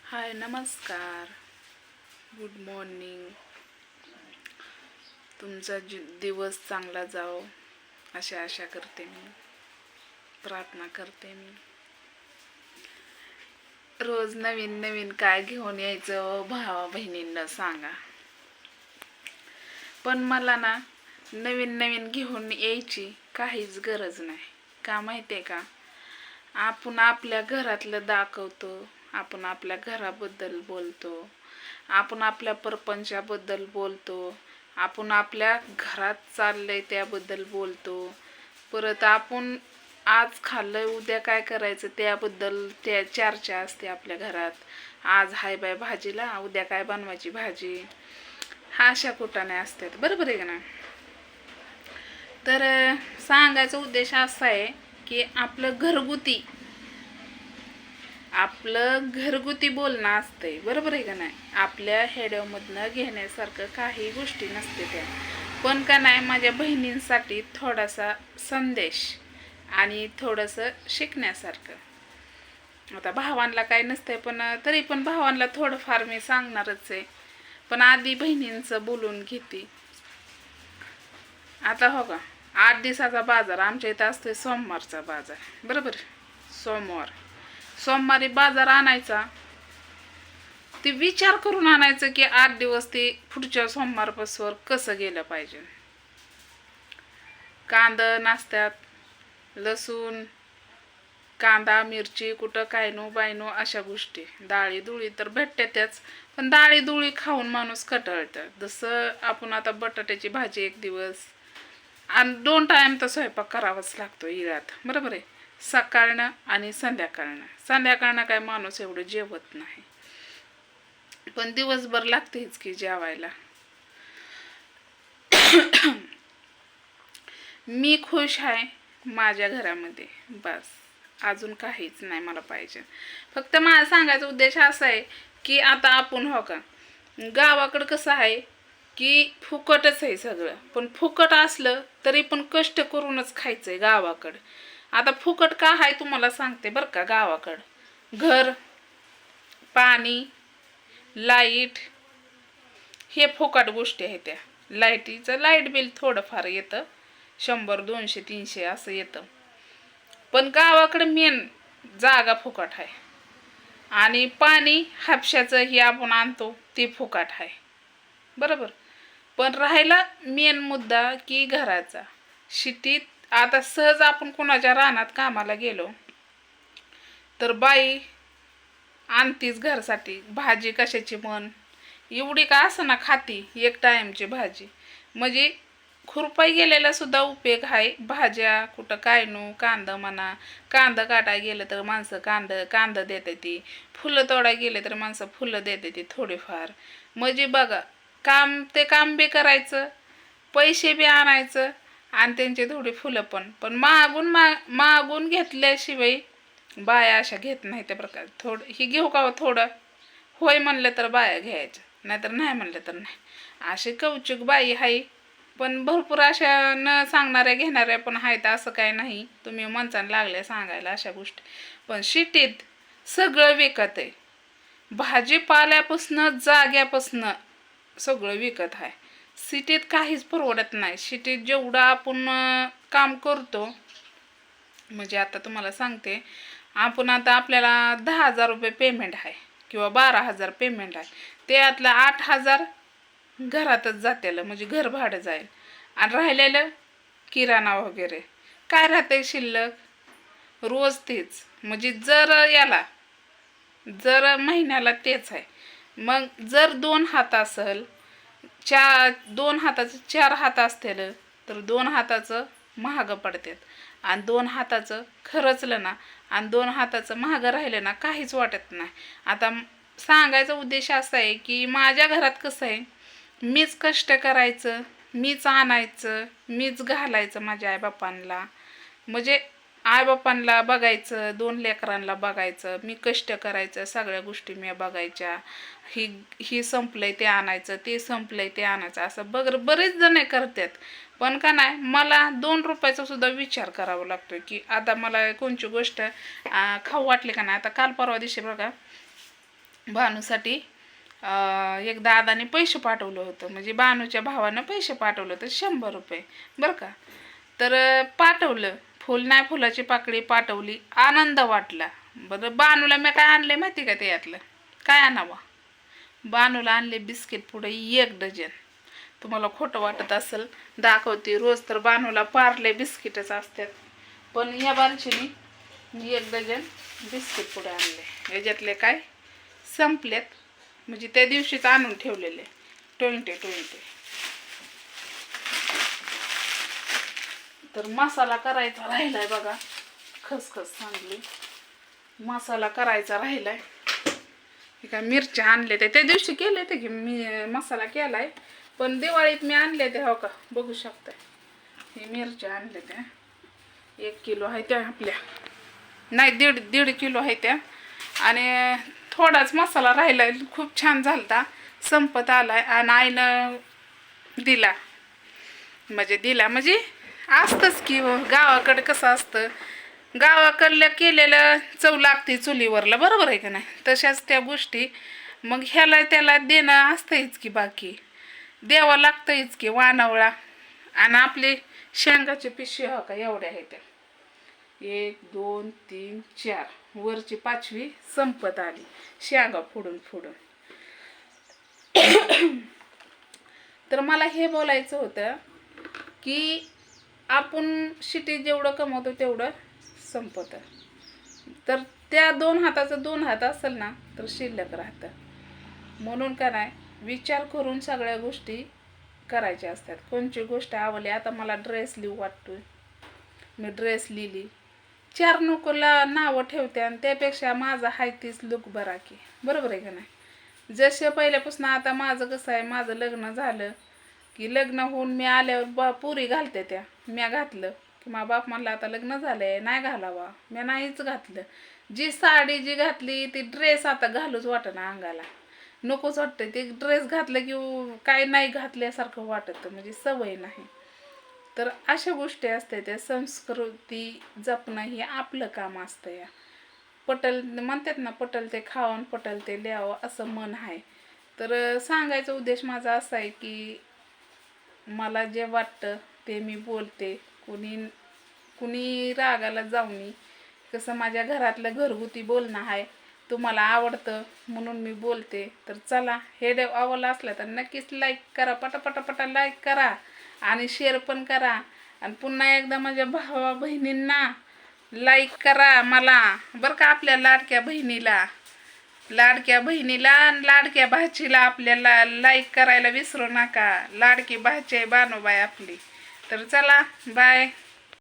हाय नमस्कार. Good morning. तुमचा दिवस चांगला जाओ अशी आशा करते मी, प्रार्थना करते मी. रोज नवीन नवीन काय घेऊन यायचं भावा बहिणींना सांगा. पण मला ना नवीन नवीन घेऊन यायची काहीच गरज नाही. का माहितीये का? आपण आपल्या घरातलं दाखवतो, आपण आपल्या घराबद्दल बोलतो, आपण आपल्या परपंचाबद्दल बोलतो, आपण आपल्या घरात चाललंय त्याबद्दल बोलतो. परत आपण आज खाल्लंय उद्या काय करायचं त्याबद्दल त्या चर्चा असते आपल्या घरात. आज हाय बाय भाजीला, उद्या काय बनवायची भाजी, हा अशा कुटाने असतात. बरोबर आहे का ना? तर सांगायचा उद्देश असा आहे की आपलं घरगुती बोलणं असतंय. बरोबर आहे का नाही? आपल्या हेड्यामधनं घेण्यासारखं काही गोष्टी नसते त्या. पण का नाही, माझ्या बहिणींसाठी थोडासा संदेश आणि थोडंसं शिकण्यासारखं. आता भावांना काय नसतंय, पण तरी पण भावांना थोडंफार मी सांगणारच आहे. पण आधी बहिणींचं बोलून घेते. आता हो का, 8 दिवसाचा बाजार आमच्या इथं असतोय. सोमवारचा बाजार. बरोबर? सोमवारी बाजार आणायचा. ते विचार करून आणायचं की 8 दिवस ते पुढच्या सोमवारपासून कसं गेलं पाहिजे. कांदा नाश्त्यात, लसूण, कांदा मिरची, कुठं काय नो बायनो अशा गोष्टी. डाळी दुळी तर भेटत्याच, पण डाळी दुळी खाऊन माणूस कटाळतं. जसं आपण आता बटाट्याची भाजी एक दिवस, आणि 2 टाइम तर स्वयंपाक करावाच लागतो इळ्यात. बरोबर आहे? सकाळनं आणि संध्याकाळनं काय माणूस एवढं जेवत नाही, पण दिवसभर लागतेच की जेवायला. मी खुश आहे माझ्या घरामध्ये, बस. अजून काहीच नाही मला पाहिजे. फक्त मला सांगायचा उद्देश असा आहे की आता आपण हो का, गावाकडं कसं आहे की फुकटच आहे सगळं. पण फुकट असलं तरी पण कष्ट करूनच खायचंय गावाकडं. आता फुकट का आहे तुम्हाला सांगते बरं का. गावाकडं घर, पाणी, लाईट हे फुकट गोष्टी आहेत त्या. लाईट बिल थोडंफार येतं, 100 200 300 असं येतं. पण गावाकडे मेन जागा फुकट आहे. आणि पाणी हापशाचं हे आपण आणतो ते फुकट आहे. बरोबर? पण राहिला मेन मुद्दा की घराचा. शिटीत आता सहज आपण कुणाच्या रानात कामाला गेलो तर बाई आणतीच घरसाठी भाजी. कशाची म्हण एवढी का असं ना खाती 1 टाइमची भाजी. म्हणजे खुरपाई गेलेला सुद्धा उपयोग आहे. भाज्या कुठं काय नो, कांदा म्हणा, कांदा काटाय गेलं तर माणसं कांदा देते ती, फुलं तोडाय गेले तर माणसं फुलं देते ती थोडीफार. म्हणजे बघा, काम बी करायचं, पैसे बी आणायचं, आणि त्यांची थोडी फुलं पण मागून घेतल्याशिवाय बाया अशा घेत नाही. त्या प्रकारे थोडं ही घेऊ का थोडं, होय म्हणलं तर बाया घ्यायच्या, नाहीतर नाही म्हणलं तर नाही. असे कौचुक बाई हाय. पण भरपूर अशा न सांगणाऱ्या घेणाऱ्या पण आहेत, असं काय नाही. तुम्ही माणसांना लागल्या सांगायला अशा गोष्टी. पण शिटीत सगळं विकत आहे. भाजीपाल्यापासनं जाग्यापासनं सगळं विकत आहे. सिटीत काहीच परवडत नाही. सिटीत जेवढं आपण काम करतो, म्हणजे आता तुम्हाला सांगते, आपण आता आपल्याला 10,000 रुपये पेमेंट आहे किंवा 12,000 पेमेंट आहे. त्यातलं 8,000 घरातच जातेलं, म्हणजे घर भाडं जाईल. आणि राहिलेलं किराणा वगैरे काय राहतंय शिल्लक. रोज तेच. म्हणजे जर महिन्याला तेच आहे. मग जर 2 हात असेल, 2 हाताचं 4 हात असतील तर 2 हाताचं महाग पडतात. आणि 2 हाताचं खरचलं ना, आणि 2 हाताचं महाग राहिलं ना, काहीच वाटत नाही. आता सांगायचा उद्देश असा आहे की माझ्या घरात कसं आहे, मीच कष्ट करायचं, मीच आणायचं, मीच घालायचं माझ्या आईबापांना. म्हणजे आईबापांना बघायचं, 2 लेकरांना बघायचं, मी कष्ट करायचं, सगळ्या गोष्टी मी बघायच्या. ही संपलंय ते आणायचं, ते संपलंय ते आणायचं, असं बरेच जण करतात. पण का नाही, मला 2 रुपयाचा सुद्धा विचार करावा लागतो की आता मला कोणची गोष्ट खाऊ वाटली का नाही. आता काल परवा दिवशी बघा, बानूसाठी एक दादाने पैसे पाठवलं होतं, म्हणजे बानूच्या भावानं पैसे पाठवलं होतं 100 रुपये बरं का. तर पाठवलं, फुल नाही फुलाची पाकळी पाठवली, आनंद वाटला. बरं बानूला मी काय आणले माहिती का त्यातलं, काय आणावं, बानूला आणले बिस्किट पुढे 1 डझन. तुम्हाला खोटं वाटत असेल दाखवते, रोज तर बानूला पार्ले बिस्किटच असतात, पण या बारचीनी 1 डझन बिस्किट पुढे आणले. याच्यातले काय संपलेत, म्हणजे त्या दिवशीच आणून ठेवलेले 20. तर मसाला करायचा राहिलाय बघा, खसखस चांगली मसाला करायचा राहिलाय. हे काय मिरच्या आणले त्या दिवशी केले ते की मी मसाला केलाय, पण दिवाळीत मी आणले ते, हो का बघू शकता. हे मिरच्या आणले त्या 1 किलो आहे त्या, आपल्या नाही 1.5 किलो आहे त्या. आणि थोडाच मसाला राहिलाय, खूप छान झालता, संपत आलाय. आणि आईनं दिला म्हणजे असतंच की गावाकडे कसं असतं, गावाकडल्या केलेलं चव लागते चुलीवरला, बरोबर आहे का नाही. तशाच त्या गोष्टी मग ह्याला त्याला देणं असतंच की, बाकी द्यावं लागतंच की वानावळा. आणि आपली शेंगाची पिशवी हो का एवढ्या आहेत त्या, 1 2 3 4, वरची 5वी संपत आली शेंगा फोडून. तर मला हे बोलायचं होतं की आपण शिटीत जेवढं कमवतो तेवढं संपतं. तर त्या 2 हाताचं 2 हात असेल ना तर शिल्लक राहतं. म्हणून का नाही विचार करून सगळ्या गोष्टी करायच्या असतात. कोणची गोष्ट आवडली, आता मला ड्रेस लिहू वाटतोय, मी ड्रेस लिहिली, 4 नोकरला नावं ठेवते, आणि त्यापेक्षा माझा हाय तीच लुक बरा की, बरोबर आहे का नाही. जसे पहिल्यापासून आता माझं कसं आहे, माझं लग्न झालं की लग्न होऊन मी आल्यावर पुरी घालते त्या, मी घातलं की माझा बाप म्हणला आता लग्न झालंय नाही घालावा, मी नाहीच घातलं. जी साडी जी घातली ती ड्रेस आता घालूच वाटना अंगाला, नकोच वाटतं ते ड्रेस घातलं की काय नाही घातल्यासारखं वाटतं, म्हणजे सवय नाही. तर अशा गोष्टी असतात, त्या संस्कृती जपणं हे आपलं काम असतं. या पटल म्हणतात ना, पटल ते खावून पटल ते लिहावं असं मन आहे. तर सांगायचा उद्देश माझा असा आहे की मला जे वाटतं ते मी बोलते. कुणी रागाला जाऊनी, कसं माझ्या घरातलं घरगुती बोलणं आहे, तुम्हाला आवडतं म्हणून मी बोलते. तर चला, हे आवडलं असलं तर नक्कीच लाईक करा, पटापटा लाईक करा आणि शेअर पण करा. आणि पुन्हा एकदा माझ्या भावा बहिणींना लाईक करा मला, बरं का, आपल्या लाडक्या बहिणीला आणि लाडक्या भाचीला आपल्याला लाईक करायला विसरू नका. लाडकी भाची आहे बानूबाई आपली. तर चला, बाय.